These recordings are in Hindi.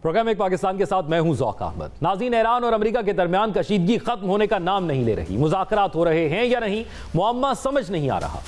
प्रोग्राम एक पाकिस्तान के साथ मैं हूं ज़ौक अहमद। नाज़रीन, ईरान और अमेरिका के दरमियान कशीदगी खत्म होने का नाम नहीं ले रही। मुज़ाकरात हो रहे हैं या नहीं, मुअम्मा समझ नहीं आ रहा।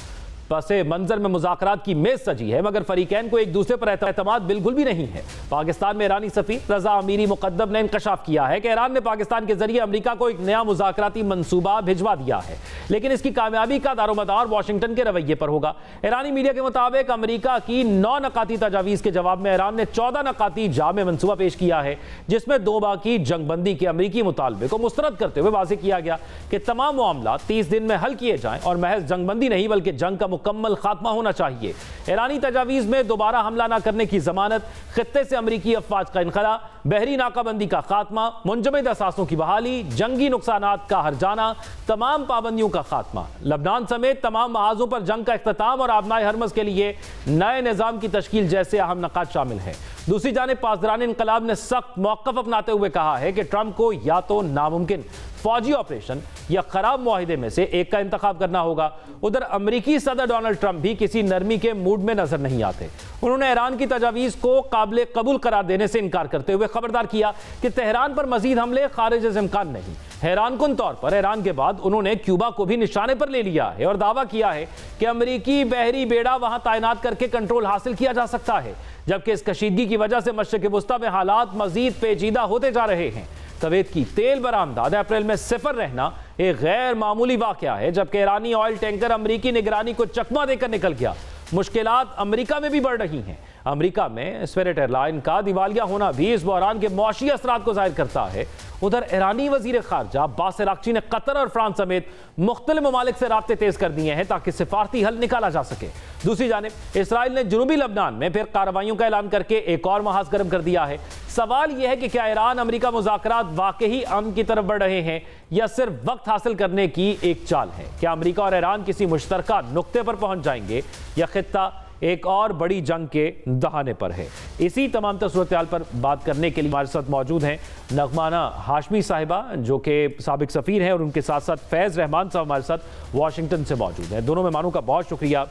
पसे मंजर में मुज़ाकरात की मेज सजी है, मगर फरीकैन को एक दूसरे पर एतमाद बिल्कुल भी नहीं है। पाकिस्तान में ईरानी सफ़ीर रज़ा अमीरी मुक़द्दम ने इंकशाफ किया है कि ईरान ने पाकिस्तान के जरिए अमेरिका को एक नया मुज़ाकराती मंसूबा भिजवा दिया है, लेकिन इसकी कामयाबी का दारोमदार वाशिंगटन के रवैये पर होगा। ईरानी मीडिया के मुताबिक अमेरिका की 9 नकाती तजावीज़ के जवाब में ईरान ने 14 नकाती जामे मंसूबा पेश किया है, जिसमें 2 बाकी जंगबंदी के अमरीकी मुतालबे को मुस्तरद करते हुए वाज़ेह किया गया कि तमाम मामला 30 दिन में हल किए जाएं और महज जंगबंदी नहीं बल्कि जंग का मुकम्मल खात्मा होना चाहिए। ईरानी तजावीज़ में दोबारा हमला न करने की जमानत, खित्ते से अमरीकी अफवाज का इनखला, बहरी नाकाबंदी का खात्मा, मुंजमद असासों की बहाली, जंगी नुकसानात का हर्जाना, तमाम पाबंदियों का खात्मा, लबनान समेत तमाम महाजों पर जंग का इख्तिताम और आबनाए हरमज के लिए नए निज़ाम की तश्कील जैसे अहम नकात शामिल हैं। दूसरी जानिब पासदारान इनकलाब ने सख्त मौक़िफ़ अपनाते हुए कहा है कि ट्रंप को या तो नामुमकिन फौजी ऑपरेशन या खराब मुआहिदे में से एक का इंतखाब करना होगा। उधर अमरीकी सदर डोनाल्ड ट्रंप भी किसी नरमी के मूड में नजर नहीं आते। उन्होंने ईरान की तजावीज़ को काबिल कबूल करार देने से इनकार करते हुए खबरदार किया कि तेहरान पर मजीद हमले खारिज इम्कान नहीं। हैरानकुन तौर पर ईरान के बाद उन्होंने क्यूबा को भी निशाने पर ले लिया है और दावा किया है कि अमरीकी बहरी बेड़ा वहां तैनात करके कंट्रोल हासिल किया जा सकता है, जबकि इस कशीदगी की वजह से मशरिक़ वुस्ता में हालात मजीद पेचीदा होते जा रहे हैं। कुवैत की तेल बरामदाद अप्रैल में सिफर रहना एक गैर मामूली वाक़या है, जबकि ईरानी ऑयल टैंकर अमरीकी निगरानी को चकमा देकर निकल गया। मुश्किलात अमरीका में भी बढ़ रही हैं। अमरीका में स्पिरिट एयरलाइन का दिवालिया होना भी इस बहरान के मौशी असरात को जाहिर करता है। उधर ईरानी वजीर खारजा अब्बास अरागची ने कतर और फ्रांस समेत मुख्तलिफ ममालिक से राब्ते तेज कर दिए हैं ताकि सिफारती हल निकाला जा सके। दूसरी जानिब इसराइल ने जनूबी लबनान में फिर कार्रवाइयों का ऐलान करके एक और महाज गर्म कर दिया है। सवाल यह है कि क्या ईरान अमरीका मुज़ाकरात वाकई अमन की तरफ बढ़ रहे हैं या सिर्फ वक्त हासिल करने की एक चाल है? क्या अमरीका और ईरान किसी मुश्तरका नुक्ते पर पहुंच जाएंगे या खित्ता एक और बड़ी जंग के दहाने पर है? इसी तमाम सूरत-ए-हाल पर बात करने के लिए हमारे साथ मौजूद हैं नगमाना हाशमी साहिबा, जो कि साबिक सफ़ीर हैं, और उनके साथ साथ फैज़ रहमान साहब हमारे साथ वाशिंगटन से मौजूद हैं। दोनों मेहमानों का बहुत शुक्रिया।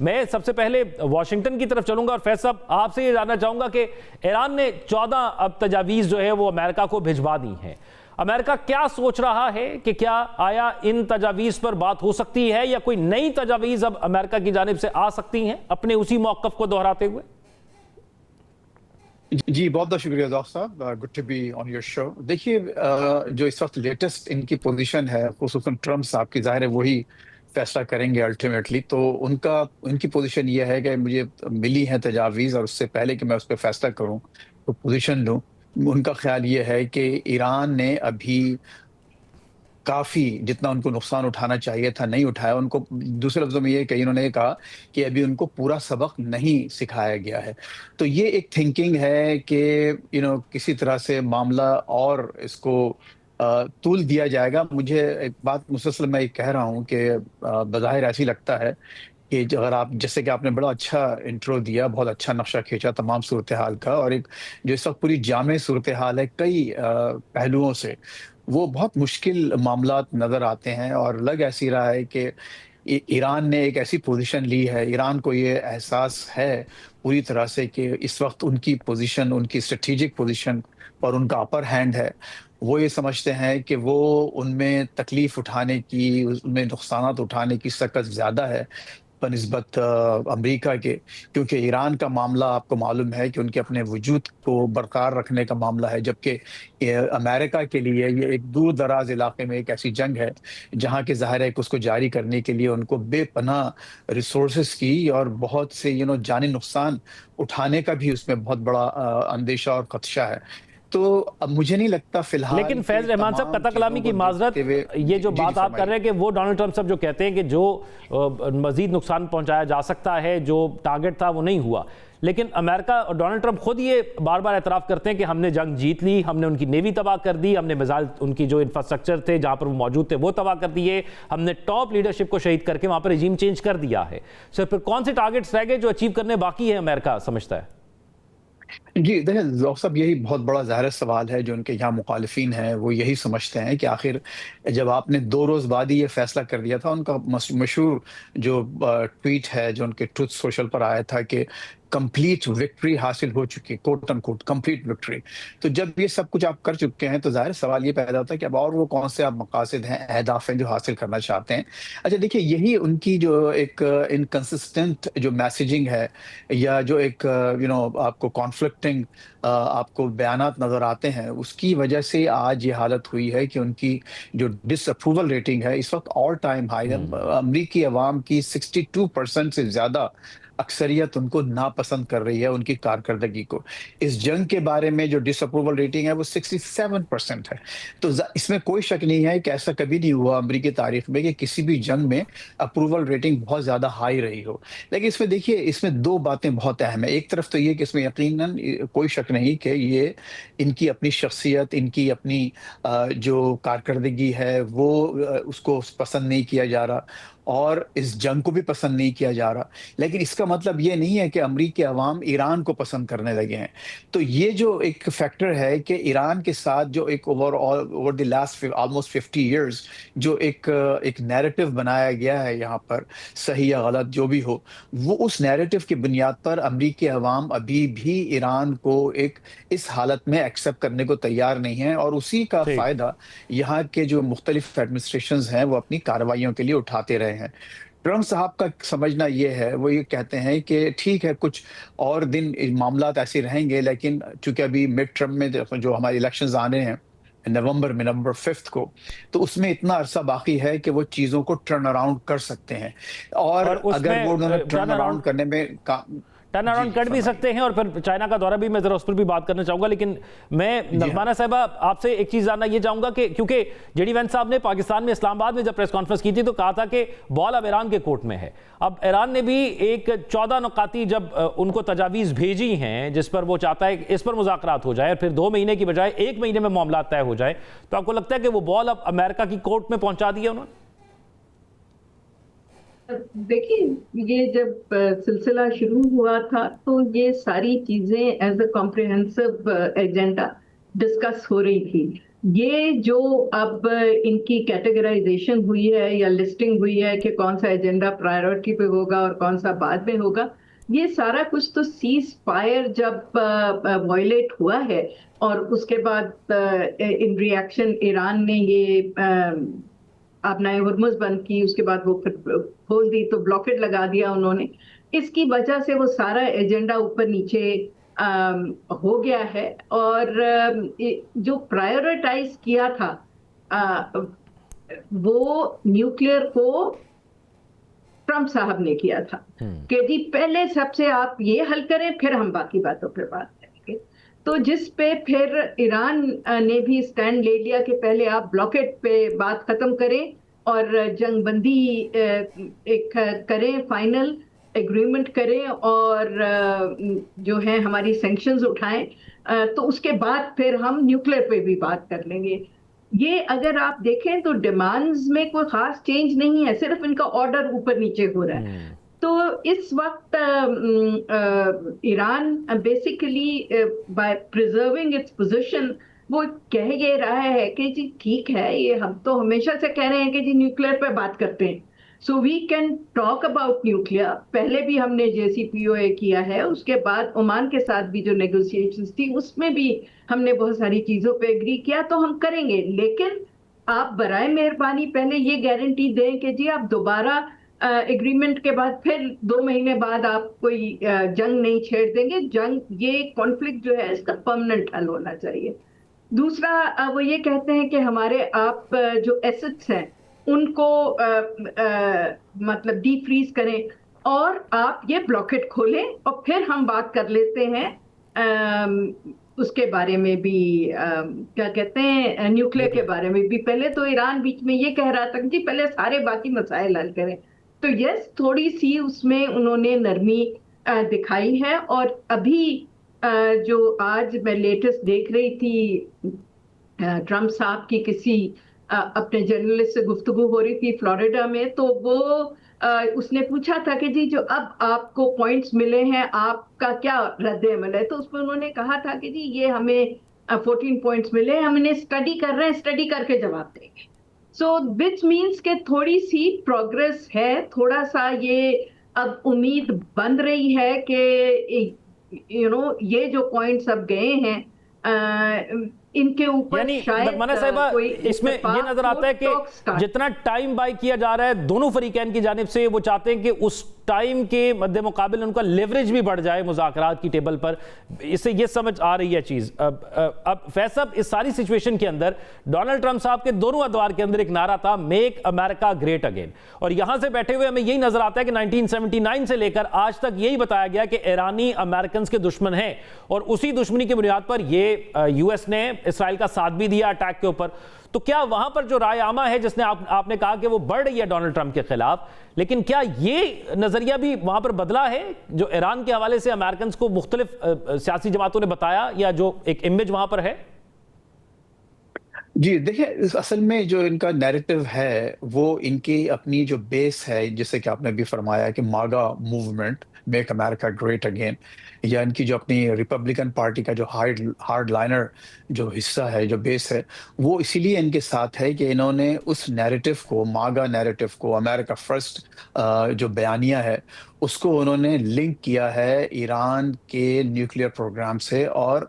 मैं सबसे पहले वाशिंगटन की तरफ चलूंगा और फैज़ साहब, आपसे ये जानना चाहूँगा कि ईरान ने 14 अब तजावीज़ जो है वो अमेरिका को भिजवा दी हैं। अमेरिका क्या सोच रहा है कि क्या आया इन तजावीज़ पर बात हो सकती है या कोई नई तजावीज़ अब अमेरिका की जानिब से आ सकती हैं, अपने उसी मौक़िफ़ को दोहराते हुए? जी, बहुत बहुत शुक्रिया ज़ौक साहब, good to be on your show. देखिए, जो इस वक्त लेटेस्ट इनकी पोजीशन है, खुसूसन ट्रंप साहब की, ज़ाहिर है वही फैसला करेंगे अल्टीमेटली। तो उनकी पोजीशन ये है कि मुझे मिली है तजावीज़ और उससे पहले कि मैं उस पर फैसला करूँ तो पोजीशन लूँ, उनका ख्याल ये है कि ईरान ने अभी काफ़ी जितना उनको नुकसान उठाना चाहिए था नहीं उठाया। उनको दूसरे लफ्ज़ों में ये कही, उन्होंने कहा कि अभी उनको पूरा सबक नहीं सिखाया गया है। तो ये एक थिंकिंग है कि किसी तरह से मामला और इसको तूल दिया जाएगा। मुझे एक बात मुसलसल मैं कह रहा हूँ कि बज़ाहिर ऐसी लगता है कि अगर आप, जैसे कि आपने बड़ा अच्छा इंट्रो दिया, बहुत अच्छा नक्शा खींचा तमाम सूरत हाल का, और एक जो इस वक्त पूरी जामे सूरत हाल है कई पहलुओं से, वो बहुत मुश्किल मामलात नज़र आते हैं। और लग ऐसी रहा है कि ईरान ने एक ऐसी पोजीशन ली है, ईरान को ये एहसास है पूरी तरह से कि इस वक्त उनकी पोजीशन, उनकी स्ट्रेटेजिक पोजीशन और उनका अपर हैंड है। वो ये समझते हैं कि वो उनमें तकलीफ़ उठाने की, उनमें नुकसानात उठाने की सकत ज़्यादा है बनिस्बत अमेरिका के, क्योंकि ईरान का मामला आपको मालूम है कि उनके अपने वजूद को बरकरार रखने का मामला है, जबकि अमेरिका के लिए ये एक दूर दराज इलाके में एक ऐसी जंग है जहाँ के ज़ाहिर है कि उसको जारी करने के लिए उनको बेपनाह रिसोर्सेज की और बहुत से जानी नुकसान उठाने का भी उसमें बहुत बड़ा अंदेशा और खदशा है। तो अब मुझे नहीं लगता फिलहाल। लेकिन फैज़ रहमान साहब, कता कलामी की माजरत, ये जो बात आप कर रहे हैं कि वो डोनाल्ड ट्रंप साहब जो कहते हैं कि जो मजीद नुकसान पहुंचाया जा सकता है, जो टारगेट था वो नहीं हुआ, लेकिन अमेरिका और डोनाल्ड ट्रंप खुद ये बार बार एतराफ़ करते हैं कि हमने जंग जीत ली, हमने उनकी नेवी तबाह कर दी, हमने मिसाइल, उनकी जो इंफ्रास्ट्रक्चर थे जहाँ पर वो मौजूद थे वो तबाह कर दिए, हमने टॉप लीडरशिप को शहीद करके वहाँ पर रजीम चेंज कर दिया है। सर, फिर कौन से टारगेट्स रह गए जो अचीव करने बाकी है, अमेरिका समझता है? जी, देखिए ज़ौक़ साहब, यही बहुत बड़ा ज़ाहिर सवाल है। जो उनके यहाँ मुख़ालिफ़िन हैं वो यही समझते हैं कि आखिर जब आपने 2 रोज़ बाद ही ये फ़ैसला कर दिया था। उनका मशहूर जो ट्वीट है जो उनके ट्रुथ सोशल पर आया था कि कंप्लीट विक्ट्री हासिल हो चुकी है, कोट अनकोट कंप्लीट विक्ट्री। तो जब ये सब कुछ आप कर चुके हैं तो ज़ाहिर सवाल ये पैदा होता है कि अब और वो कौन से आप मक़ासिद हैं, अहदाफ़ हैं जो हासिल करना चाहते हैं। अच्छा देखिए, यही उनकी जो एक इनकंसिस्टेंट जो मैसेजिंग है, या जो एक आपको कॉन्फ्लिक्टिंग आपको बयानात नज़र आते हैं, उसकी वजह से आज ये हालत हुई है कि उनकी जो डिसअप्रूवल रेटिंग है इस वक़्त ऑल टाइम हाई है। अमरीकी अवाम की 62% से ज़्यादा अक्सरियत उनको नापसंद कर रही है, उनकी कारकर्दगी को। इस जंग के बारे में जो डिसअप्रूवल रेटिंग है वो 67% है। तो इसमें कोई शक नहीं है कि ऐसा कभी नहीं हुआ अमरीकी तारीख में कि किसी भी जंग में अप्रूवल रेटिंग बहुत ज़्यादा हाई रही हो। लेकिन इसमें देखिए, इसमें 2 बातें बहुत अहम है। एक तरफ तो ये कि इसमें यकीनन कोई शक नहीं कि ये इनकी अपनी शख्सियत, इनकी अपनी जो कारकर्दगी है वो उसको पसंद नहीं किया जा रहा, और इस जंग को भी पसंद नहीं किया जा रहा। लेकिन इसका मतलब ये नहीं है कि अमरीकी अवाम ईरान को पसंद करने लगे हैं। तो ये जो एक फैक्टर है कि ईरान के साथ जो एक over the last almost 50 years जो एक नैरेटिव बनाया गया है यहाँ पर, सही या गलत जो भी हो, वो उस नैरेटिव की बुनियाद पर अमरीकी अवाम अभी भी ईरान को एक इस हालत में एक्सेप्ट करने को तैयार नहीं है, और उसी का ठीक। फ़ायदा यहाँ के जो मुख्तलिफ एडमिनिस्ट्रेशंस हैं वो अपनी कार्रवाइयों के लिए उठाते रहे हैं। ट्रम्प साहब का समझना ये है, वो ये कहते हैं कि ठीक है, कुछ और दिन मामलात ऐसे रहेंगे, लेकिन चूँकि अभी मिड टर्म में जो हमारे इलेक्शंस आने हैं नवंबर में, नवंबर 5th को, तो उसमें इतना अरसा बाकी है कि वो चीज़ों को टर्न अराउंड कर सकते हैं। और और अगर उसमें वो उन्होंने टर्न टर्न अराउंड अराउंड करने में टर्न जी, अराउंड जी, कर भी फरमाइए। सकते हैं, और फिर चाइना का दौरा भी, मैं जरा उस पर भी बात करना चाहूंगा। लेकिन मैं जी हाँ। नज़माना साहिबा आपसे एक चीज़ जानना ये चाहूंगा कि क्योंकि जेडी वेंस साहब ने पाकिस्तान में इस्लामाबाद में जब प्रेस कॉन्फ्रेंस की थी तो कहा था कि बॉल अब ईरान के कोर्ट में है। अब ईरान ने भी एक 14 नुकाती जब उनको तजावीज़ भेजी हैं जिस पर वो चाहता है कि इस पर मुज़ाकरात हो जाए, फिर 2 महीने की बजाय 1 महीने में मामला तय हो जाए, तो आपको लगता है कि वो बॉल अब अमेरिका की कोर्ट में पहुंचा दिया उन्होंने? देखिए, ये जब सिलसिला शुरू हुआ था तो ये सारी चीजें as a comprehensive agenda discuss हो रही थी। ये जो अब इनकी कैटेगराइजेशन हुई है या लिस्टिंग हुई है कि कौन सा एजेंडा प्रायोरिटी पे होगा और कौन सा बाद में होगा, ये सारा कुछ तो सीज फायर जब वायलेट हुआ है, और उसके बाद इन रिएक्शन ईरान ने ये आपने हुर्मुज़ बंद की, उसके बाद वो फिर खोल दी, तो ब्लॉकेट लगा दिया उन्होंने। इसकी वजह से वो सारा एजेंडा ऊपर नीचे हो गया है। और जो प्रायोरिटाइज किया था वो न्यूक्लियर को ट्रम्प साहब ने किया था कि जी पहले सबसे आप ये हल करें, फिर हम बाकी बातों पर बात करेंगे। तो जिस पे फिर ईरान ने भी स्टैंड ले लिया कि पहले आप ब्लॉकेट पे बात खत्म करें और जंगबंदी एक करें, फाइनल एग्रीमेंट करें, और जो है हमारी सैंक्शंस उठाएं, तो उसके बाद फिर हम न्यूक्लियर पे भी बात कर लेंगे। ये अगर आप देखें तो डिमांड्स में कोई खास चेंज नहीं है, सिर्फ इनका ऑर्डर ऊपर नीचे हो रहा है। तो इस वक्त Iran basically bye preserving its position वो कह ये रहा है कि जी ठीक है, ये हम तो हमेशा से कह रहे हैं कि जी न्यूक्लियर पे बात करते हैं, so we can talk about nuclear. पहले भी हमने JCPOA किया है, उसके बाद ओमान के साथ भी जो नेगोशिएशंस थी उसमें भी हमने बहुत सारी चीजों पे एग्री किया, तो हम करेंगे। लेकिन आप बराए मेहरबानी पहले ये गारंटी दें कि जी आप दोबारा एग्रीमेंट के बाद फिर 2 महीने बाद आप कोई जंग नहीं छेड़ देंगे। जंग ये कॉन्फ्लिक्ट जो है इसका परमानेंट हल होना चाहिए। दूसरा वो ये कहते हैं कि हमारे आप जो एसेट्स हैं उनको मतलब डी फ्रीज करें और आप ये ब्लॉकेट खोलें, और फिर हम बात कर लेते हैं उसके बारे में भी, क्या कहते हैं, न्यूक्लियर के बारे में भी। पहले तो ईरान बीच में ये कह रहा था कि जी पहले सारे बाकी मसाइल हल करें। तो यस, थोड़ी सी उसमें उन्होंने नरमी दिखाई है। और अभी जो आज मैं लेटेस्ट देख रही थी, ट्रम्प साहब की किसी अपने जर्नलिस्ट से गुफ्तगू हो रही थी फ्लोरिडा में, तो वो उसने पूछा था कि जी जो अब आपको पॉइंट्स मिले हैं आपका क्या रद्द-ए-अमल है, तो उसमें उन्होंने कहा था कि जी ये हमें 14 पॉइंट्स मिले, हम इन्हें स्टडी कर रहे हैं, स्टडी करके जवाब देंगे। सो विच मीन्स के थोड़ी सी प्रोग्रेस है, थोड़ा सा ये अब उम्मीद बन रही है कि ये जो पॉइंट्स अब गए हैं इनके ऊपर यानी शायद मना साहिबा कोई इसमें ये नजर आता है कि जितना टाइम बाय किया जा रहा है दोनों फरीकैन की जानिब से, वो चाहते हैं कि उस टाइम के मद्दे मुकाबिल उनका लेवरेज भी बढ़ जाए मुज़ाकरात की टेबल पर। इससे ये समझ आ रही है चीज़। अब फैसल, इस सारी सिचुएशन के अंदर डोनाल्ड ट्रंप साहब के दोनों अदवार के अंदर एक नारा था, मेक अमेरिका ग्रेट अगेन, और यहां से बैठे हुए हमें यही नजर आता है कि 1979 से लेकर आज तक यही बताया गया कि ईरानी अमेरिकन के दुश्मन हैं, और उसी दुश्मनी की बुनियाद पर ये यूएस ने इसराइल का साथ भी दिया अटैक के ऊपर। तो क्या वहां पर जो राय आमा है जिसने आपने कहा कि वो बढ़ रही है डोनाल्ड ट्रंप के खिलाफ, लेकिन क्या ये नजरिया भी वहां पर बदला है जो ईरान के हवाले से अमेरिकन को मुख्तलिफ सियासी जमातों ने बताया, या जो एक इमेज वहां पर है? जी देखिए, असल में जो इनका नैरेटिव है वो इनकी अपनी जो बेस है, जैसे कि आपने भी फरमाया कि मागा movement, make America great again, या इनकी जो अपनी रिपब्लिकन पार्टी का जो हार्ड लाइनर जो हिस्सा है, जो बेस है, वो इसीलिए इनके साथ है कि इन्होंने उस नैरेटिव को, मागा नैरेटिव को, अमेरिका फर्स्ट जो बयानिया है, उसको उन्होंने लिंक किया है ईरान के न्यूक्लियर प्रोग्राम से, और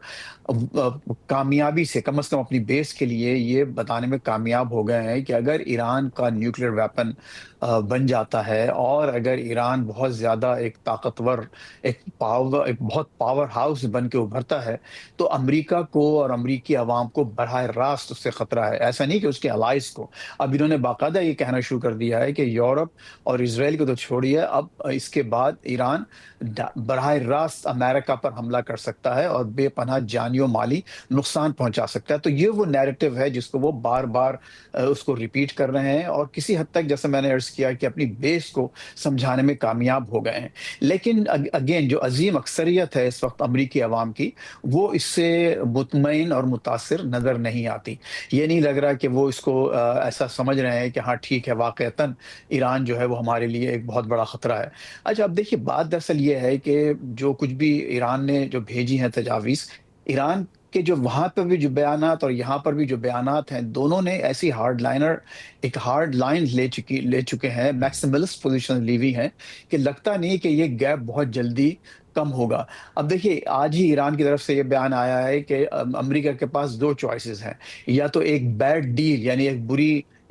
कामयाबी से, कम से कम अपनी बेस के लिए ये बताने में कामयाब हो गए हैं कि अगर ईरान का न्यूक्लियर वेपन बन जाता है, और अगर ईरान बहुत ज़्यादा एक ताकतवर, एक बहुत पावर हाउस बन के उभरता है, तो अमेरिका को और अमेरिकी अवाम को बराह रास्त उससे ख़तरा है। ऐसा नहीं कि उसके अलाइज को। अब इन्होंने बाकायदा ये कहना शुरू कर दिया है कि यूरोप और इसराइल को तो छोड़िए, अब इसके बाद ईरान बराह रास्त अमेरिका पर हमला कर सकता है और बेपनाह जानी और माली नुकसान पहुंचा सकता है। तो ये वो नैरेटिव है जिसको वो बार बार उसको रिपीट कर रहे हैं, और किसी हद तक, जैसे मैंने अर्ज किया, कि अपनी बेस को समझाने में कामयाब हो गए हैं। लेकिन अगेन जो अजीम अक्सरियत है इस वक्त अमरीकी अवाम की, वो इससे मुतमईन और मुतासिर नजर नहीं आती। ये नहीं लग रहा कि वो इसको ऐसा समझ रहे हैं कि हाँ ठीक है, वाकईतन ईरान जो है वो हमारे लिए एक बहुत बड़ा खतरा है। अच्छा, अब देखिए, बात दरअसल ये है कि जो कुछ भी ईरान ने जो भेजी हैं तजावीज़, ईरान के जो वहाँ पर भी जो बयानात और यहाँ पर भी जो बयानात हैं, दोनों ने ऐसी एक हार्ड लाइन ले चुके हैं, मैक्सिमलिस्ट पोजीशन ली हुई हैं, कि लगता नहीं कि ये गैप बहुत जल्दी कम होगा। अब देखिए, आज ही ईरान की तरफ से ये बयान आया है कि अमेरिका के पास दो चॉइसेस हैं, या तो एक बैड डील, यानी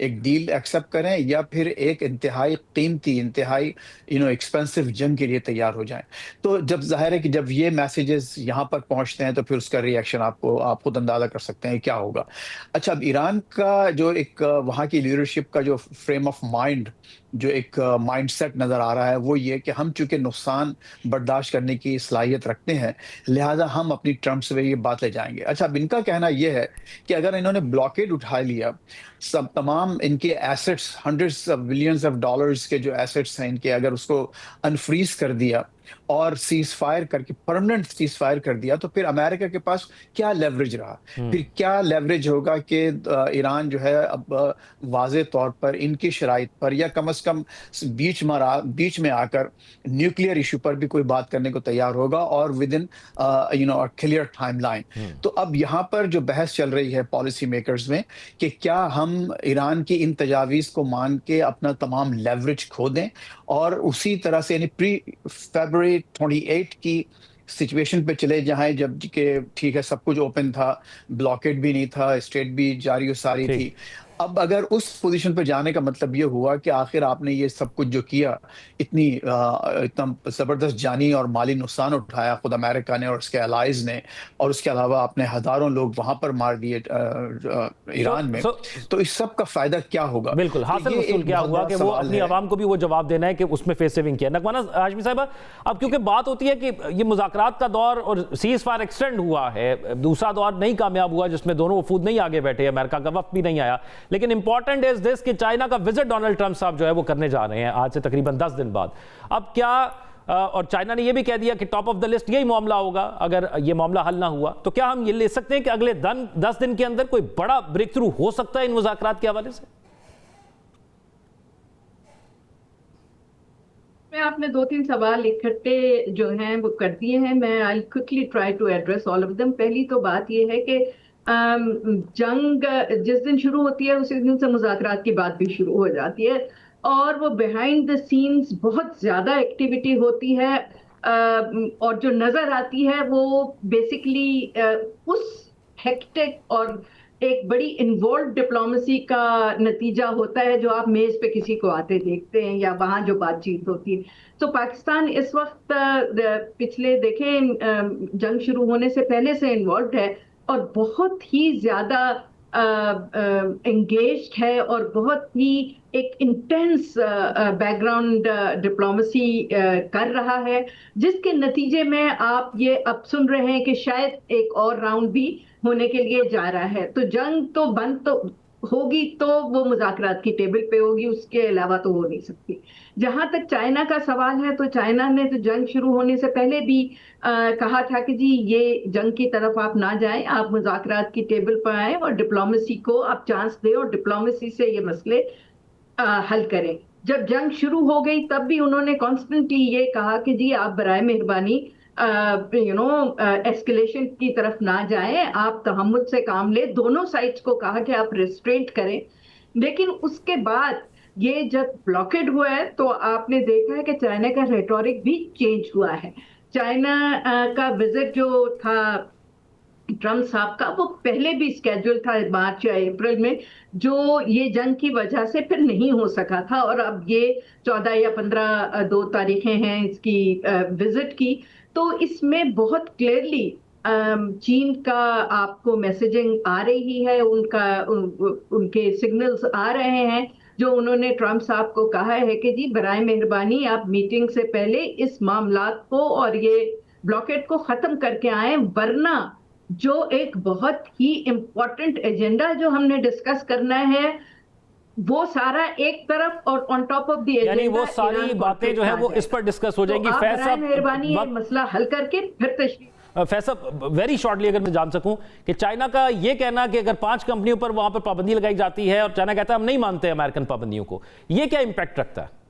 एक डील एक्सेप्ट करें, या फिर एक इंतहाई कीमती, इंतहाई एक्सपेंसिव जंग के लिए तैयार हो जाएं। तो जब जाहिर है कि जब ये मैसेजेस यहाँ पर पहुंचते हैं, तो फिर उसका रिएक्शन आप खुद अंदाजा कर सकते हैं क्या होगा। अच्छा, अब ईरान का जो एक वहाँ की लीडरशिप का जो फ्रेम ऑफ माइंड, जो एक माइंडसेट नज़र आ रहा है, वो ये कि हम चूंकि नुकसान बर्दाश्त करने की सलाहियत रखते हैं, लिहाजा हम अपनी ट्रम्प से ये बात ले जाएंगे। अच्छा, अब इनका कहना यह है कि अगर इन्होंने ब्लॉकेड उठा लिया, सब तमाम इनके assets, hundreds of billions of dollars के जो एसेट्स हैं इनके, अगर उसको अनफ्रीज कर दिया और सीज फायर करके परमानेंट सीज फायर कर दिया, तो फिर अमेरिका के पास क्या लेवरेज रहा, फिर क्या लेवरेज होगा कि ईरान जो है अब वाज़े तौर पर इनकी शराइत पर, या कम से कम बीच में आकर न्यूक्लियर इशू पर भी कोई बात करने को तैयार होगा, और विद इन क्लियर टाइमलाइन। तो अब यहाँ पर जो बहस चल रही है पॉलिसी मेकर्स में, कि क्या हम ईरान की इन तजावीज़ को मान के अपना तमाम लेवरेज खो दें, और उसी तरह से यानी प्री फरवरी 28 की सिचुएशन पे चले जाएं, जब कि ठीक है, सब कुछ ओपन था, ब्लॉकेड भी नहीं था, स्टेट भी जारी और सारी थी। अब अगर उस पोजीशन पर जाने का मतलब ये हुआ कि आखिर आपने ये सब कुछ जो किया, इतना ज़बरदस्त जानी और माली नुकसान उठाया खुद अमेरिका ने और उसके अलाइज ने, और उसके अलावा आपने हज़ारों लोग वहाँ पर मार दिए ईरान में, तो इस सब का फ़ायदा क्या होगा? बिल्कुल, हासिल वसूल क्या हुआ कि वो अपनी आवाम को भी वो जवाब देना है कि उसमें फेस सेविंग किया। नगमाना हाशमी साहिबा, अब क्योंकि बात होती है कि ये मुज़ाकरात का दौर और सीज फायर एक्सटेंड हुआ है, दूसरा दौर नहीं कामयाब हुआ जिसमें दोनों वफूद नहीं आगे बैठे, अमेरिका का वफ्द भी नहीं आया, लेकिन इंपॉर्टेंट इज दिस कि चाइना का विजिट डोनाल्ड ट्रंप साहब जो है वो करने जा रहे हैं आज से तकरीबन 10 दिन बाद। अब क्या, और चाइना ने ये भी कह दिया कि टॉप ऑफ द लिस्ट यही मामला होगा अगर ये मामला हल ना हुआ, तो क्या हम ये ले सकते हैं कि अगले 10 दिन के अंदर कोई बड़ा ब्रेक थ्रू हो सकता है इन मुज़ाकरात के हवाले से? में आपने 2-3 सवाल इकट्ठे जो हैं वो कर दिए हैं। मैं I quickly try to address all of them. पहली तो बात ये है कि जंग जिस दिन शुरू होती है उसी दिन से मुज़ाकरात की बात भी शुरू हो जाती है, और वो बिहाइंड द सीन्स बहुत ज्यादा एक्टिविटी होती है, और जो नजर आती है वो बेसिकली उस हेक्टिक और एक बड़ी इन्वॉल्व डिप्लोमेसी का नतीजा होता है जो आप मेज पे किसी को आते देखते हैं या वहां जो बातचीत होती है। तो पाकिस्तान इस वक्त पिछले देखें जंग शुरू होने से पहले से इन्वॉल्व है और बहुत ही ज्यादा एंगेज्ड है और बहुत ही एक इंटेंस बैकग्राउंड डिप्लोमेसी कर रहा है, जिसके नतीजे में आप ये अब सुन रहे हैं कि शायद एक और राउंड भी होने के लिए जा रहा है। तो जंग तो बंद तो होगी तो वो मुज़ाकरात की टेबल पे होगी, उसके अलावा तो हो नहीं सकती। जहां तक चाइना का सवाल है तो चाइना ने तो जंग शुरू होने से पहले भी कहा था कि जी ये जंग की तरफ आप ना जाएं, आप मुज़ाकरात की टेबल पर आएं और डिप्लोमेसी को आप चांस दें और डिप्लोमेसी से ये मसले हल करें। जब जंग शुरू हो गई तब भी उन्होंने कॉन्स्टेंटली ये कहा कि जी आप बराए मेहरबानी एस्केलेशन की तरफ ना जाएं, आप तहम्मुल से काम ले। दोनों साइड्स को कहा कि आप रिस्ट्रेंट करें। लेकिन उसके बाद ये जब ब्लॉकेड हुआ है तो आपने देखा है कि चाइना का रेटोरिक भी चेंज हुआ है। चाइना का विजिट जो था ट्रम्प साहब का वो पहले भी स्केड्यूल था मार्च या अप्रैल में, जो ये जंग की वजह से फिर नहीं हो सका था, और अब ये 14 या 15 2 तारीखें हैं इसकी विजिट की। तो इसमें बहुत क्लियरली चीन का आपको मैसेजिंग आ रही है, उनके सिग्नल्स आ रहे हैं जो उन्होंने ट्रम्प साहब को कहा है कि जी बराए मेहरबानी आप मीटिंग से पहले इस मामलात को और ये ब्लॉकेट को खत्म करके आए, वरना जो एक बहुत ही इम्पोर्टेंट एजेंडा जो हमने डिस्कस करना है वो सारा एक तरफ और on top of the agenda, यानी वो सारी बातें जो है वो इस पर डिस्कस हो जाएंगी। फैसला मेहरबानी ये मसला हल करके फिर तशरीफ। फैसल वेरी शॉर्टली अगर मैं जान सकूं कि चाइना का ये कहना कि अगर 5 कंपनियों पर वहां पर पाबंदी लगाई जाती है और चाइना कहता है हम नहीं मानते अमेरिकन पाबंदियों को, ये क्या इंपैक्ट रखता है?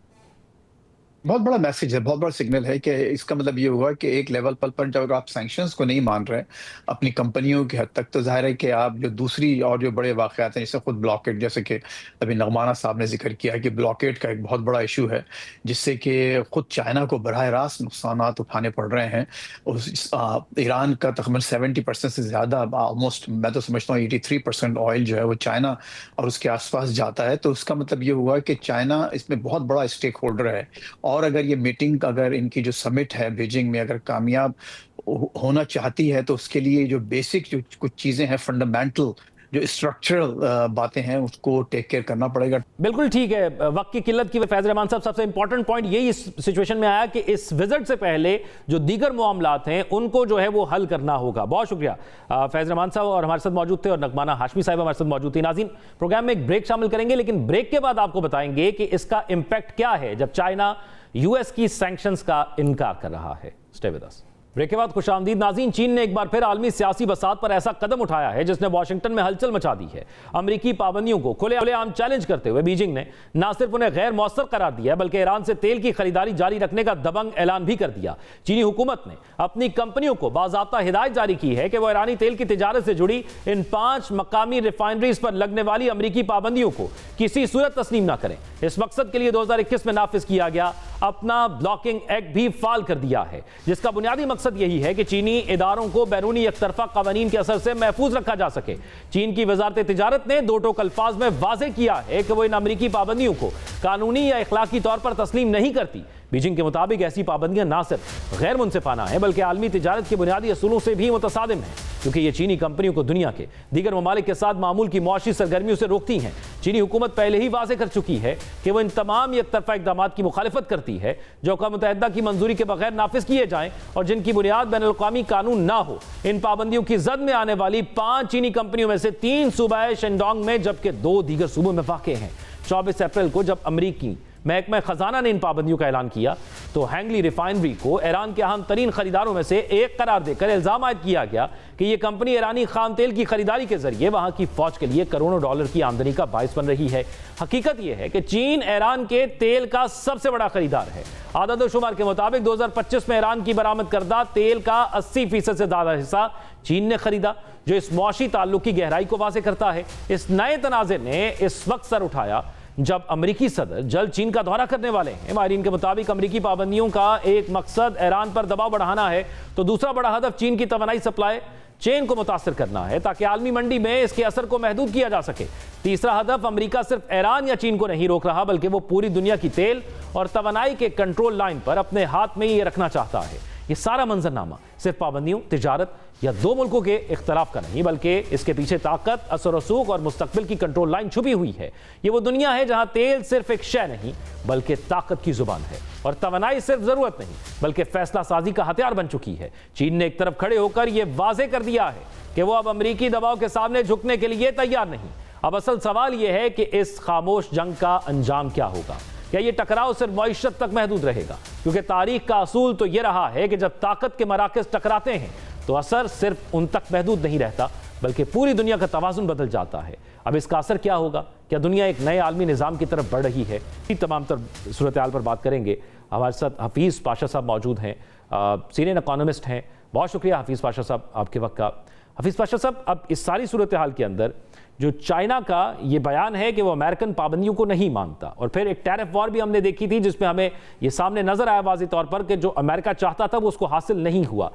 बहुत बड़ा मैसेज है, बहुत बड़ा सिग्नल है कि इसका मतलब ये हुआ कि एक लेवल पर जब आप सैंक्शंस को नहीं मान रहे अपनी कंपनियों की हद तक, तो जाहिर है कि आप जो दूसरी और जो बड़े वाक़यात हैं जैसे खुद ब्लॉकेट, जैसे कि अभी नगमाना साहब ने जिक्र किया कि ब्लॉकेट का एक बहुत बड़ा इशू है जिससे कि खुद चाइना को बराह रास्त नुकसान उठाने पड़ रहे हैं। ईरान का तकरीबन 70% से ज़्यादा, ऑलमोस्ट मैं तो समझता हूँ 83% ऑयल जो है वो चाइना और उसके आसपास जाता है। तो उसका मतलब ये हुआ कि चाइना इसमें बहुत बड़ा स्टेक होल्डर है, और अगर ये मीटिंग, अगर इनकी जो समिट है बीजिंग में अगर कामयाब होना चाहती है तो उसके लिए जो बेसिक जो कुछ चीजें हैं, फंडामेंटल जो स्ट्रक्चरल बातें हैं, उसको टेक केयर करना पड़ेगा। बिल्कुल ठीक है। वक्त की किल्लत की फैज रहमान साहब, सबसे इंपॉर्टेंट पॉइंट यही इस सिचुएशन में आया कि इस विजिट से पहले जो दीगर मामलात हैं उनको जो है वो हल करना होगा। बहुत शुक्रिया फैज रहमान साहब और हमारे साथ मौजूद थे, और नगमाना हाशमी साहब हमारे साथ मौजूद थी। नाज़रीन, प्रोग्राम में एक ब्रेक शामिल करेंगे, लेकिन ब्रेक के बाद आपको बताएंगे कि इसका इंपैक्ट क्या है जब चाइना यूएस की सैंक्शंस का इनकार कर रहा है। Stay with us. ब्रेक के बाद खुशामदीद नाज़रीन। चीन ने एक बार फिर आलमी सियासी बसात पर ऐसा कदम उठाया है जिसने वाशिंगटन में हलचल मचा दी है। अमरीकी पाबंदियों को खुलेआम चैलेंज करते हुए बीजिंग ने न सिर्फ उन्हें गैर मौसर करार दिया बल्कि ईरान से तेल की खरीदारी जारी रखने का दबंग ऐलान भी कर दिया। चीनी हुकूमत ने अपनी कंपनियों को बाज़ाब्ता हिदायत जारी की है कि वह ईरानी तेल की तिजारत से जुड़ी इन 5 मकामी रिफाइनरीज पर लगने वाली अमरीकी पाबंदियों को किसी सूरत तस्लीम न करें। इस मकसद के लिए 2021 में नाफिज किया गया अपना ब्लॉकिंग एक्ट भी फाल कर दिया है, जिसका बुनियादी मकसद यही है कि चीनी इदारों को बैरूनी एकतरफा कवानीन के असर से महफूज रखा जा सके। चीन की वजारत तिजारत ने 2 टोक अल्फाज में वाज़ेह किया है कि वो इन अमरीकी पाबंदियों को कानूनी या इखलाकी तौर पर तस्लीम नहीं करती। बीजिंग के मुताबिक ऐसी पाबंदियां ना सिर्फ गैर मुनसिफाना है बल्कि आलमी तिजारत के बुनियादी असूलों से भी मुतसादिम है, क्योंकि ये चीनी कंपनियों को दुनिया के दीगर ममालिक के साथ मामूल की मुआशी सरगर्मियों से रोकती हैं। चीनी हुकूमत पहले ही वाज़ेह कर चुकी है कि वह इन तमाम एकतरफा इक़दाम की मुखालिफत करती है जो अक़वाम मुत्तहिदा की मंजूरी के बगैर नाफिज किए जाएं और जिनकी बुनियाद बैनुल-अक़वामी कानून ना हो। इन पाबंदियों की जद में आने वाली 5 चीनी कंपनियों में से 3 सूबा शेंडोंग में जबकि 2 दीगर सूबों में वाक़ हैं। 24 अप्रैल को जब अमरीकी महकमा खजाना ने इन पाबंदियों का ऐलान किया तो हैंगली रिफाइनरी को ईरान के अहम तरीन खरीदारों में से एक करार देकर इल्जाम आयद किया गया कि यह कंपनी ईरानी खाम तेल की खरीदारी के जरिए वहां की फौज के लिए करोड़ों डॉलर की आमदनी का बायस बन रही है। हकीकत यह है कि चीन ईरान के तेल का सबसे बड़ा खरीदार है। आदाद-ओ-शुमार के मुताबिक 2025 में ईरान की बरामद करदा तेल का 80% से ज्यादा हिस्सा चीन ने खरीदा, जो इस मौशी ताल्लुक की गहराई को वाज़ेह करता है। इस नए तनाज़े ने इस वक्त सर उठाया जब अमरीकी सदर जल्द चीन का दौरा करने वाले हैं। माहिरीन के मुताबिक अमरीकी पाबंदियों का एक मकसद ईरान पर दबाव बढ़ाना है तो दूसरा बड़ा हदफ चीन की तवानाई सप्लाई चेन को मुतासर करना है ताकि आलमी मंडी में इसके असर को महदूद किया जा सके। तीसरा हदफ अमरीका सिर्फ ईरान या चीन को नहीं रोक रहा बल्कि वो पूरी दुनिया की तेल और तवानाई के कंट्रोल लाइन पर अपने हाथ में ही ये रखना चाहता है। ये सारा मंजरनामा सिर्फ पाबंदियों, तिजारत या दो मुल्कों के इख्तलाफ का नहीं बल्कि इसके पीछे ताकत, असर रसूख और मुस्तकबिल की कंट्रोल लाइन छुपी हुई है। ये वो दुनिया है जहां तेल सिर्फ एक शय नहीं बल्कि ताकत की जुबान है और तवानाई सिर्फ जरूरत नहीं बल्कि फैसला साजी का हथियार बन चुकी है। चीन ने एक तरफ खड़े होकर यह वाज़ेह कर दिया है कि वो अब अमरीकी दबाव के सामने झुकने के लिए तैयार नहीं। अब असल सवाल यह है कि इस खामोश जंग का अंजाम क्या होगा। क्या ये टकराव सिर्फ मईशत तक महदूद रहेगा? क्योंकि तारीख का असूल तो यह रहा है कि जब ताकत के मराकज़ टकराते हैं तो असर सिर्फ उन तक महदूद नहीं रहता बल्कि पूरी दुनिया का तवाज़ुन बदल जाता है। अब इसका असर क्या होगा? क्या दुनिया एक नए आलमी निज़ाम की तरफ बढ़ रही है? तमाम तर सूरत हाल पर बात करेंगे। हमारे साथ हफीज़ पाशा साहब मौजूद हैं, सीनियर इकोनॉमिस्ट हैं। बहुत शुक्रिया हफीज़ पाशा साहब आपके वक्त का। हफीज़ पाशा साहब, अब इस सारी सूरत हाल के अंदर जो चाइना का ये बयान है कि वो अमेरिकन पाबंदियों को नहीं मानता और फिर एक टैरिफ वॉर भी हमने देखी थी जिसमें हमें ये सामने नजर आया वाज़ेह तौर पर कि जो अमेरिका चाहता था वो उसको हासिल नहीं हुआ।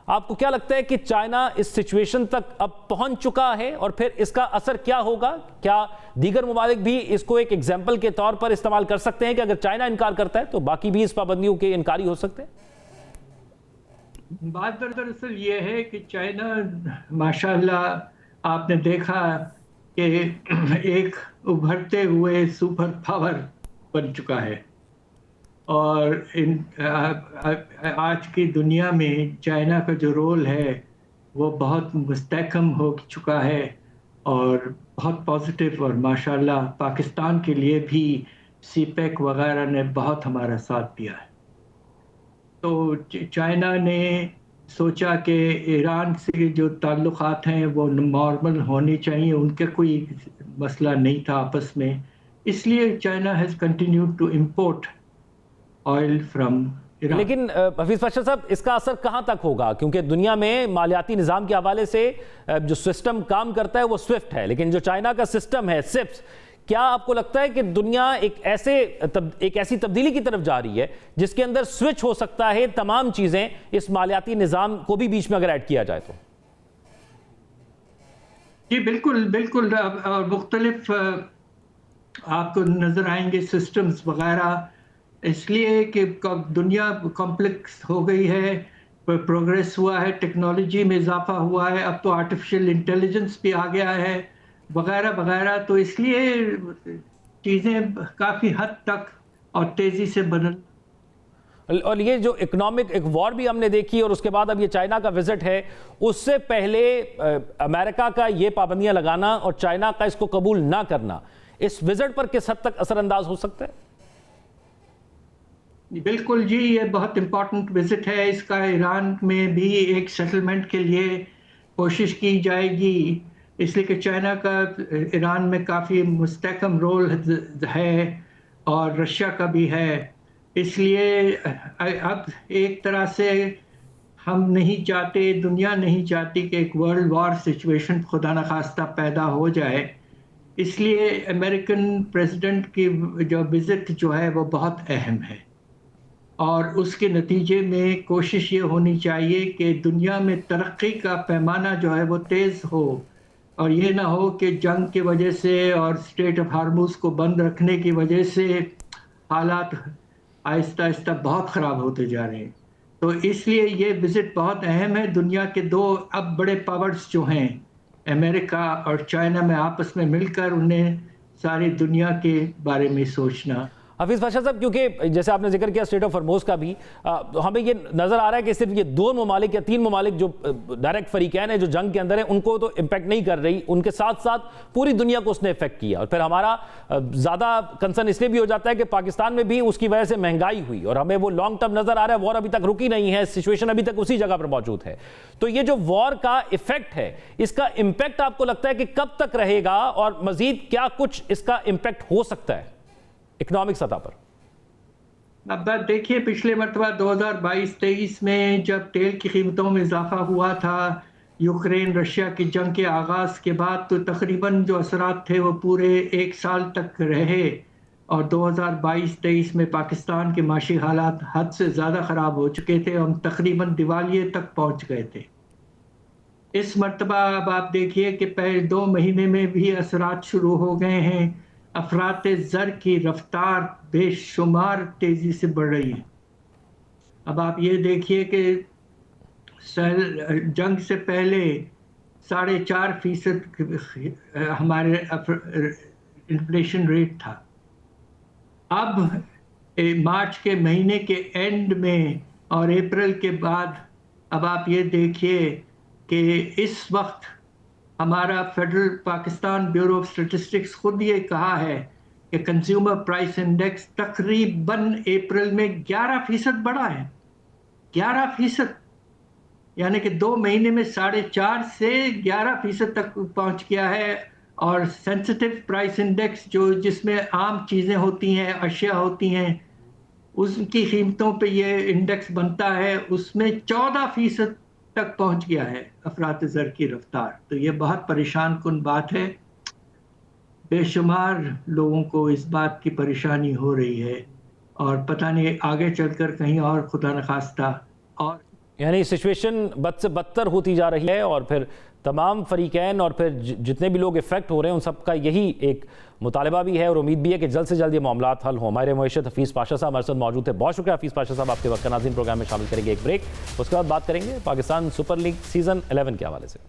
आपको क्या लगता है कि चाइना इस सिचुएशन तक अब पहुंच चुका है और फिर इसका असर क्या होगा? क्या दीगर ममालिक भी इसको एक एग्जाम्पल के तौर पर इस्तेमाल कर सकते हैं कि अगर चाइना इनकार करता है तो बाकी भी इस पाबंदियों के इनकारी हो सकते हैं? बात दरअसल ये है कि चाइना माशाल्लाह आपने देखा कि एक उभरते हुए सुपर पावर बन चुका है और आज की दुनिया में चाइना का जो रोल है वो बहुत मुस्तहकम हो चुका है और बहुत पॉजिटिव। और माशाल्लाह पाकिस्तान के लिए भी सीपेक वगैरह ने बहुत हमारा साथ दिया है। तो चाइना ने सोचा कि ईरान से जो ताल्लुकात हैं वो नॉर्मल होने चाहिए, उनका कोई मसला नहीं था आपस में, इसलिए China has continued to import oil from Iran. लेकिन हफीज़ पाशा साहब, इसका असर कहाँ तक होगा? क्योंकि दुनिया में मालियाती निज़ाम के हवाले से जो सिस्टम काम करता है वो स्विफ्ट है, लेकिन जो चाइना का सिस्टम है सिप्स, क्या आपको लगता है कि दुनिया एक ऐसी तब्दीली की तरफ जा रही है जिसके अंदर स्विच हो सकता है तमाम चीजें, इस मालियाती निज़ाम को भी बीच में अगर ऐड किया जाए तो? जी बिल्कुल बिल्कुल, और मुख्तलिफ आपको नजर आएंगे सिस्टम्स वगैरह, इसलिए कि दुनिया कॉम्प्लेक्स हो गई है, प्रोग्रेस हुआ है, टेक्नोलॉजी में इजाफा हुआ है, अब तो आर्टिफिशियल इंटेलिजेंस भी आ गया है वगैरह वगैरह, तो इसलिए चीज़ें काफ़ी हद तक और तेज़ी से बदल। और ये जो इकोनॉमिक एक वॉर भी हमने देखी और उसके बाद अब ये चाइना का विजिट है, उससे पहले अमेरिका का ये पाबंदियां लगाना और चाइना का इसको कबूल ना करना इस विजिट पर किस हद तक असरअंदाज हो सकता है? बिल्कुल जी, ये बहुत इम्पोर्टेंट विजिट है। इसका ईरान में भी एक सेटलमेंट के लिए कोशिश की जाएगी, इसलिए कि चाइना का ईरान में काफ़ी मुस्तहकम रोल है और रशिया का भी है। इसलिए अब एक तरह से हम नहीं चाहते, दुनिया नहीं चाहती कि एक वर्ल्ड वॉर सिचुएशन खुदा न खास्ता पैदा हो जाए, इसलिए अमेरिकन प्रेसिडेंट की जो विज़िट जो है वो बहुत अहम है और उसके नतीजे में कोशिश ये होनी चाहिए कि दुनिया में तरक्की का पैमाना जो है वो तेज़ हो और ये ना हो कि जंग की वजह से और स्ट्रेट ऑफ हार्मुज को बंद रखने की वजह से हालात आहिस्ता आहिस्ता बहुत ख़राब होते जा रहे हैं। तो इसलिए ये विज़िट बहुत अहम है। दुनिया के दो अब बड़े पावर्स जो हैं अमेरिका और चाइना में आपस में मिलकर उन्हें सारी दुनिया के बारे में सोचना हफीज पाशा साहब, क्योंकि जैसे आपने जिक्र किया स्टेट ऑफ हॉर्मोज का भी, हमें ये नजर आ रहा है कि सिर्फ ये 2 ममालिक या 3 ममालिक जो डायरेक्ट फरीकैन है, जो जंग के अंदर है, उनको तो इम्पैक्ट नहीं कर रही, उनके साथ साथ पूरी दुनिया को उसने इफेक्ट किया। और फिर हमारा ज्यादा कंसर्न इसलिए भी हो जाता है कि पाकिस्तान में भी उसकी वजह से महंगाई हुई और हमें वो लॉन्ग टर्म नजर आ रहा है, वॉर अभी तक रुकी नहीं है, सिचुएशन अभी तक उसी जगह पर मौजूद है। तो ये जो वॉर का इफेक्ट है, इसका इंपैक्ट आपको लगता है कि कब तक रहेगा और मजीद क्या कुछ इसका इंपैक्ट हो सकता है इकोनॉमिक सतह पर? अब देखिए, पिछले मरतबा 2022-23 में जब तेल की कीमतों में इजाफा हुआ था यूक्रेन रशिया की जंग के आगाज़ के बाद, तो तकरीबन जो असरात थे वो पूरे 1 साल तक रहे और 2022-23 में पाकिस्तान के माशी हालात हद से ज़्यादा ख़राब हो चुके थे। हम तकरीबन दिवालिये तक पहुँच गए थे। इस मरतबा अब आप देखिए कि पहले 2 महीने में भी असरात शुरू हो गए हैं। अफरात ज़र की रफ्तार बेशुमार तेज़ी से बढ़ रही है। अब आप ये देखिए कि जंग से पहले 4.5% हमारे इन्फ्लेशन रेट था। अब मार्च के महीने के एंड में और अप्रैल के बाद अब आप ये देखिए कि इस वक्त हमारा federal Pakistan bureau of statistics खुद ये कहा है कि कंज्यूमर प्राइस इंडेक्स तकरीबन अप्रैल में 11% बढ़ा है। 11%, यानी कि 2 महीने में 4.5 से 11% तक पहुंच गया है। और सेंसिटिव प्राइस इंडेक्स जो जिसमें आम चीज़ें होती हैं, अशिया होती हैं, उसकी कीमतों पे ये इंडेक्स बनता है, उसमें 14% तक पहुंच गया है अफरात ज़र की रफ्तार। तो ये बहुत परेशान कुन बात है। बेशुमार लोगों को इस बात की परेशानी हो रही है और पता नहीं आगे चलकर कहीं और खुदा न खास्ता और यानी सिचुएशन बद से बदतर होती जा रही है और फिर तमाम फरीकैन और फिर जितने भी लोग इफेक्ट हो रहे हैं उन सबका यही एक मुतालबा भी है और उम्मीद भी है कि जल्द से जल्द ये मामला हल हो। हमारे मुआशियत हफीज़ पाशा साहब हमारे साथ मौजूद थे। बहुत शुक्रिया हफीज़ पाशा साहब, आपके वक्त नाज़रीन प्रोग्राम में शामिल करेंगे। एक ब्रेक, उसके बाद बात करेंगे पाकिस्तान सुपर लीग सीज़न 11 के हवाले से।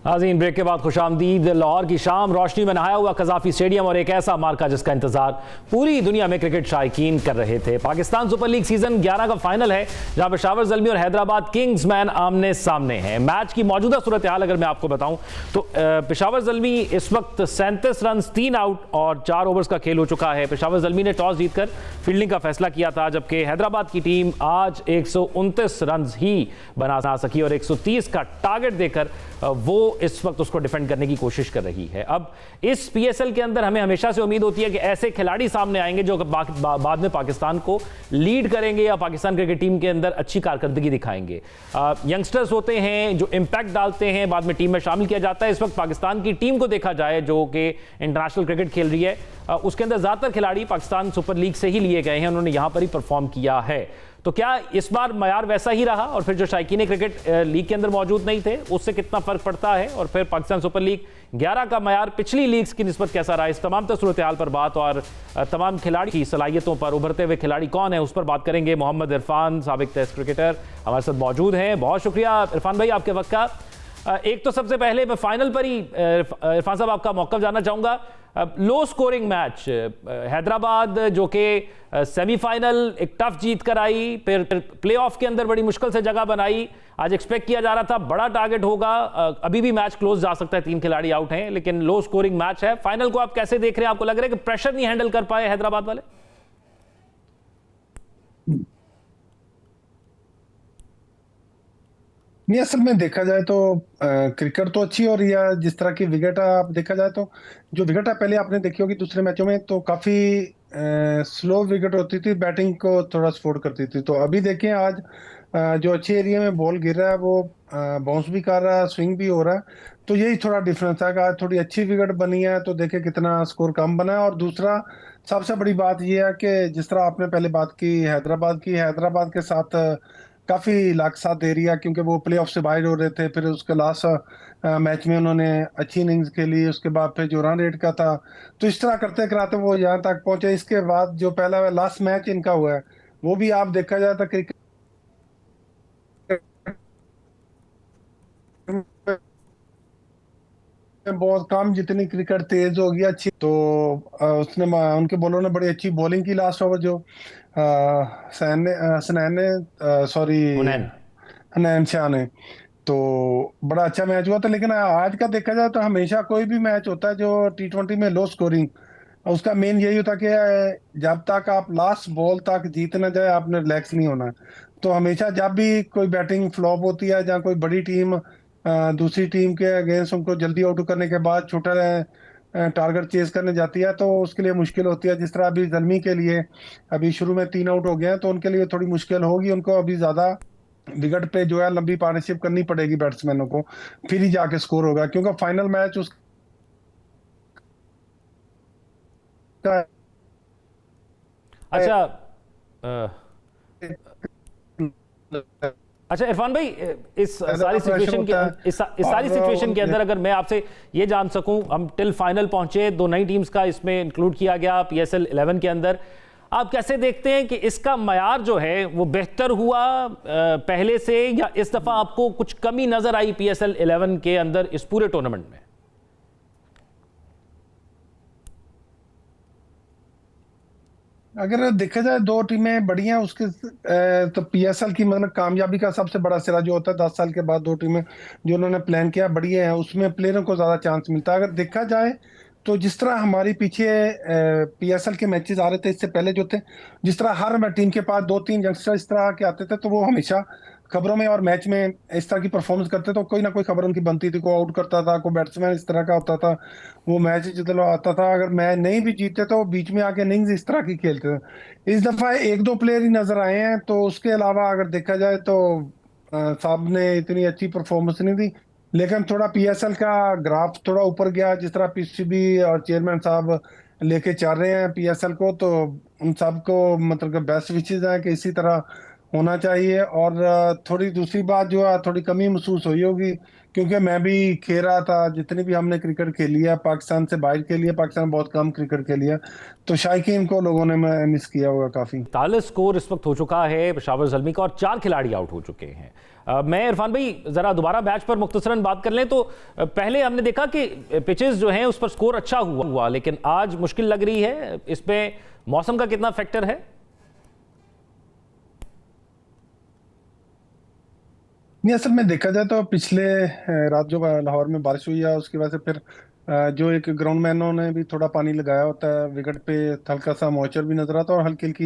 नाज़रीन, ब्रेक के बाद खुशामदीद। लाहौर की शाम रोशनी में नहाया हुआ कज़ाफ़ी स्टेडियम और एक ऐसा मार्का जिसका इंतजार पूरी दुनिया में क्रिकेट शायकीन कर रहे थे। पाकिस्तान सुपर लीग सीजन 11 का फाइनल है जहां पेशावर ज़ल्मी और हैदराबाद किंग्स मैन आमने सामने हैं। मैच की मौजूदा सूरत हाल अगर मैं आपको बताऊं तो पेशावर ज़ल्मी इस वक्त 37 रन 3 आउट और 4 ओवर्स का खेल हो चुका है। पेशावर ज़ल्मी ने टॉस जीतकर फील्डिंग का फैसला किया था, जबकि हैदराबाद की टीम आज 129 रन ही बना सकी और 130 का टारगेट देकर वो इस वक्त उसको डिफेंड करने की कोशिश कर रही है। अब इस पीएसएल के अंदर हमें हमेशा से उम्मीद होती है कि ऐसे खिलाड़ी सामने आएंगे जो बाद में पाकिस्तान को लीड करेंगे या पाकिस्तान क्रिकेट टीम के अंदर अच्छी कारकर्दगी दिखाएंगे। यंगस्टर्स होते हैं जो इंपैक्ट डालते हैं, बाद में टीम में शामिल किया जाता है। इस वक्त पाकिस्तान की टीम को देखा जाए जो कि इंटरनेशनल क्रिकेट खेल रही है, उसके अंदर ज़्यादातर खिलाड़ी पाकिस्तान सुपर लीग से ही लिए गए हैं, उन्होंने यहाँ पर ही परफॉर्म किया है। तो क्या इस बार मयार वैसा ही रहा और फिर जो शायकीन क्रिकेट लीग के अंदर मौजूद नहीं थे उससे कितना फर्क पड़ता है, और फिर पाकिस्तान सुपर लीग 11 का मयार पिछली लीग्स की निस्बत कैसा रहा? इस तमाम सूरत हाल पर बात और तमाम खिलाड़ी की सलाहियतों पर, उभरते हुए खिलाड़ी कौन है उस पर बात करेंगे। मोहम्मद इरफान साबिक टेस्ट क्रिकेटर हमारे साथ मौजूद हैं। बहुत शुक्रिया इरफान भाई आपके वक्त का। एक तो सबसे पहले मैं फाइनल पर ही इरफान साहब आपका मौक़िफ़ जानना चाहूँगा। लो स्कोरिंग मैच, हैदराबाद जो कि सेमीफाइनल एक टफ जीत कर आई, फिर प्लेऑफ के अंदर बड़ी मुश्किल से जगह बनाई। आज एक्सपेक्ट किया जा रहा था बड़ा टारगेट होगा, अभी भी मैच क्लोज जा सकता है, 3 खिलाड़ी आउट हैं, लेकिन लो स्कोरिंग मैच है। फाइनल को आप कैसे देख रहे हैं? आपको लग रहा है कि प्रेशर नहीं हैंडल कर पाए हैदराबाद वाले? नहीं, असल में देखा जाए तो क्रिकेट तो अच्छी हो रही है। जिस तरह की विकेट आप देखा जाए तो जो विकेट पहले आपने देखी होगी दूसरे मैचों में तो काफी स्लो विकेट होती थी, बैटिंग को थोड़ा सपोर्ट करती थी। तो अभी देखें आज जो अच्छे एरिया में बॉल गिर रहा है वो बाउंस भी कर रहा है, स्विंग भी हो रहा है। तो यही थोड़ा डिफरेंस है कि आज थोड़ी अच्छी विकेट बनी है तो देखे कितना स्कोर कम बना है। और दूसरा सबसे बड़ी बात यह है कि जिस तरह आपने पहले बात की हैदराबाद के साथ काफी लाख साथ दे रही है, क्योंकि वो प्लेऑफ से बाहर हो रहे थे। फिर उसके लास्ट मैच में उन्होंने अच्छी इनिंग्स खेली, उसके बाद फिर जो रन रेट का था तो इस तरह करते कराते वो यहाँ तक पहुंचे। इसके बाद जो पहला लास्ट मैच इनका हुआ है वो भी आप देखा जाए तो क्रिकेट बहुत कम, जितनी क्रिकेट तेज होगी अच्छी, तो उनके बॉलर ने बड़ी अच्छी बॉलिंग की लास्ट ओवर, जो सनैन ने, सॉरी, हुनैन। हनैन शाह ने। तो बड़ा अच्छा मैच हुआ था। लेकिन आज का देखा जाए तो हमेशा कोई भी मैच होता है जो T20 में लो स्कोरिंग, उसका मेन यही होता है कि जब तक आप लास्ट बॉल तक जीत ना जाए आपने रिलैक्स नहीं होना। तो हमेशा जब भी कोई बैटिंग फ्लॉप होती है या कोई बड़ी टीम दूसरी टीम के अगेंस्ट उनको जल्दी आउट करने के बाद छोटा टारगेट चेज करने जाती है, तो उसके लिए मुश्किल होती है। जिस तरह अभी जल्मी के लिए अभी शुरू में 3 आउट हो गए हैं, तो उनके लिए थोड़ी मुश्किल होगी। उनको अभी ज्यादा विकेट पे जो है लंबी पार्टनरशिप करनी पड़ेगी बैट्समैनों को, फिर ही जाके स्कोर होगा, क्योंकि फाइनल मैच उसका अच्छा अच्छा इरफान भाई, इस सारी सिचुएशन के इस सारी सिचुएशन के अंदर अगर मैं आपसे ये जान सकूं, हम टिल फाइनल पहुंचे, 2 नई टीम्स का इसमें इंक्लूड किया गया PSL 11 के अंदर, आप कैसे देखते हैं कि इसका मयार जो है वो बेहतर हुआ पहले से, या इस दफा आपको कुछ कमी नजर आई PSL 11 के अंदर इस पूरे टूर्नामेंट में? अगर देखा जाए 2 टीमें बढ़िया उसके तो PSL की मतलब कामयाबी का सबसे बड़ा सिरा जो होता है 10 साल के बाद 2 टीमें जो उन्होंने प्लान किया बढ़िया है, उसमें प्लेयरों को ज्यादा चांस मिलता है। अगर देखा जाए तो जिस तरह हमारी पीछे PSL के मैचेस आ रहे थे इससे पहले जो थे, जिस तरह हर टीम के पास 2-3 यंगस्टर इस तरह के आते थे, तो वो हमेशा खबरों में और मैच में इस तरह की परफॉर्मेंस करते, तो कोई ना कोई खबर उनकी बनती थी, कोई आउट करता था, कोई बैट्समैन इस तरह का होता था, वो मैच जितना आता था। अगर मैच नहीं भी जीतते तो बीच में आके इनिंग्स इस तरह की खेलते थे। इस दफा 1-2 प्लेयर ही नजर आए हैं, तो उसके अलावा अगर देखा जाए तो साहब ने इतनी अच्छी परफॉर्मेंस नहीं दी। लेकिन थोड़ा PSL का ग्राफ थोड़ा ऊपर गया, जिस तरह PCB और चेयरमैन साहब लेके चल रहे हैं PSL को, तो उन सबको मतलब कि बेस्ट विशेज है कि इसी तरह होना चाहिए। और थोड़ी दूसरी बात जो है, थोड़ी कमी महसूस हुई होगी, क्योंकि मैं भी खेल रहा था, जितनी भी हमने क्रिकेट खेली है पाकिस्तान से बाहर के लिए, पाकिस्तान बहुत कम क्रिकेट खेली है, तो शायकीन को लोगों ने मिस किया होगा काफी। 43 स्कोर इस वक्त हो चुका है पेशावर ज़ल्मी का, और 4 खिलाड़ी आउट हो चुके हैं। मैं इरफान भाई जरा दोबारा मैच पर मुख्तसरन बात कर लें तो पहले हमने देखा कि पिचेस जो हैं उस पर स्कोर अच्छा हुआ, लेकिन आज मुश्किल लग रही है। इसमें मौसम का कितना फैक्टर है? नहीं, असल में देखा जाए तो पिछले रात जो लाहौर में बारिश हुई है उसकी वजह से फिर जो एक ग्राउंड मैनों ने भी थोड़ा पानी लगाया होता है, विकेट पे हल्का सा मॉइस्चर भी नजर आता है, और हल्की हल्की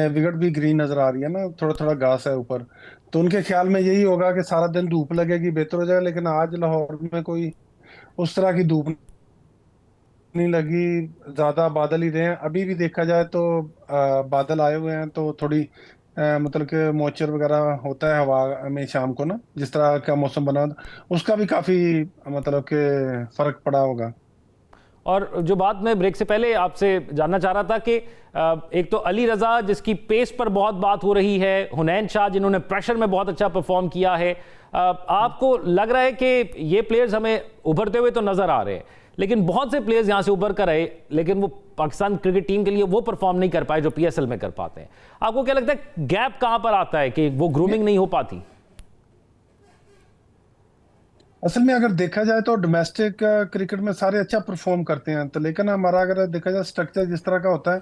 विकेट भी ग्रीन नजर आ रही है ना, थोड़ा थोड़ा घास है ऊपर। तो उनके ख्याल में यही होगा कि सारा दिन धूप लगेगी बेहतर हो जाए, लेकिन आज लाहौर में कोई उस तरह की धूप नहीं लगी, ज्यादा बादल ही रहे हैं। अभी भी देखा जाए तो बादल आए हुए हैं, तो थोड़ी मतलब कि मॉइस्चर वगैरह होता है हवा में शाम को ना, जिस तरह का मौसम बना उसका भी काफी मतलब कि फर्क पड़ा होगा। और जो बात मैं ब्रेक से पहले आपसे जानना चाह रहा था कि एक तो अली रजा जिसकी पेस पर बहुत बात हो रही है, हुनैन शाह जिन्होंने प्रेशर में बहुत अच्छा परफॉर्म किया है, आपको लग रहा है कि ये प्लेयर्स हमें उभरते हुए तो नजर आ रहे हैं, लेकिन बहुत से प्लेयर्स यहां से उभर कर आए लेकिन वो पाकिस्तान क्रिकेट टीम के लिए वो परफॉर्म नहीं कर पाए जो PSL में कर पाते हैं। आपको क्या लगता है गैप कहां पर आता है कि वो ग्रूमिंग नहीं हो पाती? असल में अगर देखा जाए तो डोमेस्टिक क्रिकेट में सारे अच्छा परफॉर्म करते हैं, तो लेकिन हमारा अगर देखा जाए स्ट्रक्चर जिस तरह का होता है,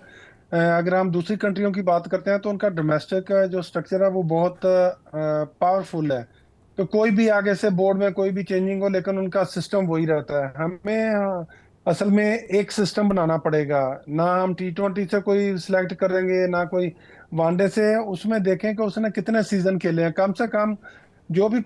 अगर हम दूसरी कंट्रियों की बात करते हैं तो उनका डोमेस्टिक जो स्ट्रक्चर है वो बहुत पावरफुल है। तो कोई भी आगे से बोर्ड में कोई भी चेंजिंग हो, लेकिन उनका सिस्टम वही रहता है। हमें असल में एक सिस्टम बनाना पड़ेगा, ना हम T20 से कोई सिलेक्ट करेंगे ना कोई वनडे से, उसमें देखें कि उसने कितने सीजन खेले हैं। कम से कम जो भी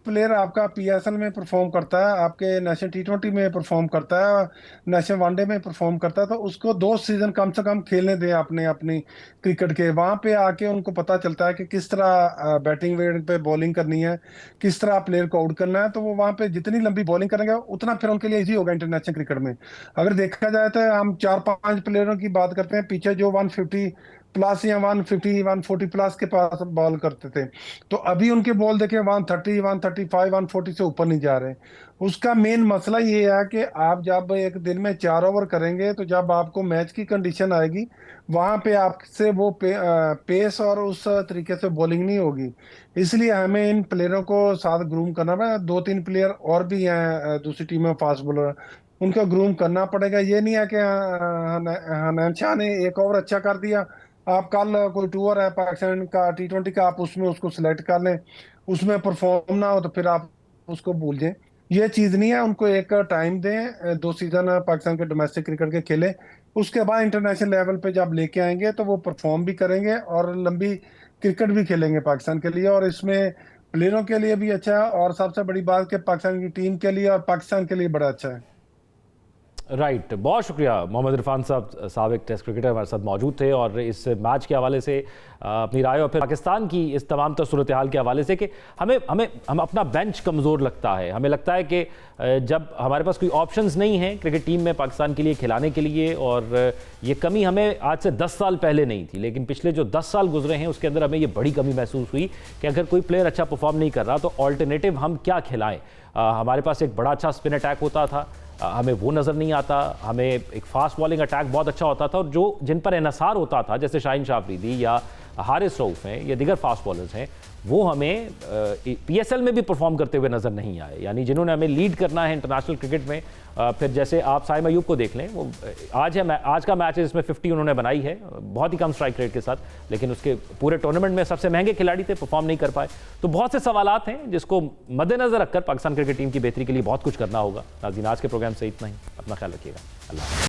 प्लेयर आपका PSL में परफॉर्म करता है, आपके नेशनल T20 में परफॉर्म करता है, नेशनल वनडे में परफॉर्म करता है, तो उसको 2 सीजन कम से कम खेलने दें अपने अपनी क्रिकेट के। वहां पे आके उनको पता चलता है कि किस तरह बैटिंग वेट पे बॉलिंग करनी है, किस तरह प्लेयर को आउट करना है। तो वो वहां पे जितनी लंबी बॉलिंग करेंगे उतना फिर उनके लिए इजी होगा इंटरनेशनल क्रिकेट में। अगर देखा जाए तो हम 4-5 प्लेयरों की बात करते हैं, पीछे जो 150 प्लस या 150 140 प्लस के पास बॉल करते थे। तो अभी उनके बॉल देखें 130 135 140 से ऊपर नहीं जा रहे। उसका मेन मसला ये है कि आप जब एक दिन में 4 ओवर करेंगे तो जब आपको मैच की कंडीशन आएगी वहां पे आपसे वो पेस और उस तरीके से बॉलिंग नहीं होगी। इसलिए हमें इन प्लेयरों को साथ ग्रूम करना पड़ेगा। 2-3 प्लेयर और भी हैं दूसरी टीम में फास्ट बॉलर, उनका ग्रूम करना पड़ेगा। ये नहीं है कि हनैन शाह ने एक ओवर अच्छा कर दिया, आप कल कोई टूर है पाकिस्तान का T20 का, आप उसमें उसको सिलेक्ट कर लें, उसमें परफॉर्म ना हो तो फिर आप उसको भूल जाएं। ये चीज नहीं है। उनको एक टाइम दें, 2 सीजन पाकिस्तान के डोमेस्टिक क्रिकेट के खेले, उसके बाद इंटरनेशनल लेवल पे जब लेके आएंगे तो वो परफॉर्म भी करेंगे और लंबी क्रिकेट भी खेलेंगे पाकिस्तान के लिए। और इसमें प्लेयरों के लिए भी अच्छा है और सबसे बड़ी बात कि पाकिस्तान की टीम के लिए और पाकिस्तान के लिए बड़ा अच्छा है। राइट, बहुत शुक्रिया मोहम्मद इरफान साहब, साबिक टेस्ट क्रिकेटर हमारे साथ मौजूद थे और इस मैच के हवाले से अपनी राय और फिर पाकिस्तान की इस तमाम तर सूरत हाल के हवाले से कि हम अपना बेंच कमज़ोर लगता है। हमें लगता है कि जब हमारे पास कोई ऑप्शंस नहीं हैं क्रिकेट टीम में पाकिस्तान के लिए खिलाने के लिए, और ये कमी हमें आज से 10 साल पहले नहीं थी, लेकिन पिछले जो 10 साल गुजरे हैं उसके अंदर हमें ये बड़ी कमी महसूस हुई कि अगर कोई प्लेयर अच्छा परफॉर्म नहीं कर रहा तो ऑल्टरनेटिव हम क्या खिलाएँ। हमारे पास एक बड़ा अच्छा स्पिन अटैक होता था, हमें वो नज़र नहीं आता। हमें एक फास्ट बॉलिंग अटैक बहुत अच्छा होता था और जो जिन पर इन्हसार होता था जैसे शाहीन शाह अफरीदी या हारिस रऊफ हैं या दीगर फास्ट बॉलर्स हैं, वो हमें PSL में भी परफॉर्म करते हुए नज़र नहीं आए। यानी जिन्होंने हमें लीड करना है इंटरनेशनल क्रिकेट में, फिर जैसे आप साइम अयूब को देख लें, वो आज का मैच है जिसमें 50 उन्होंने बनाई है बहुत ही कम स्ट्राइक रेट के साथ, लेकिन उसके पूरे टूर्नामेंट में सबसे महंगे खिलाड़ी थे, परफॉर्म नहीं कर पाए। तो बहुत से सवालात हैं जिसको मद्देनजर रखकर पाकिस्तान क्रिकेट टीम की बेहतरी के लिए बहुत कुछ करना होगा। नाज़रीन, आज के प्रोग्राम से इतना ही। अपना ख्याल रखिएगा। अल्लाह।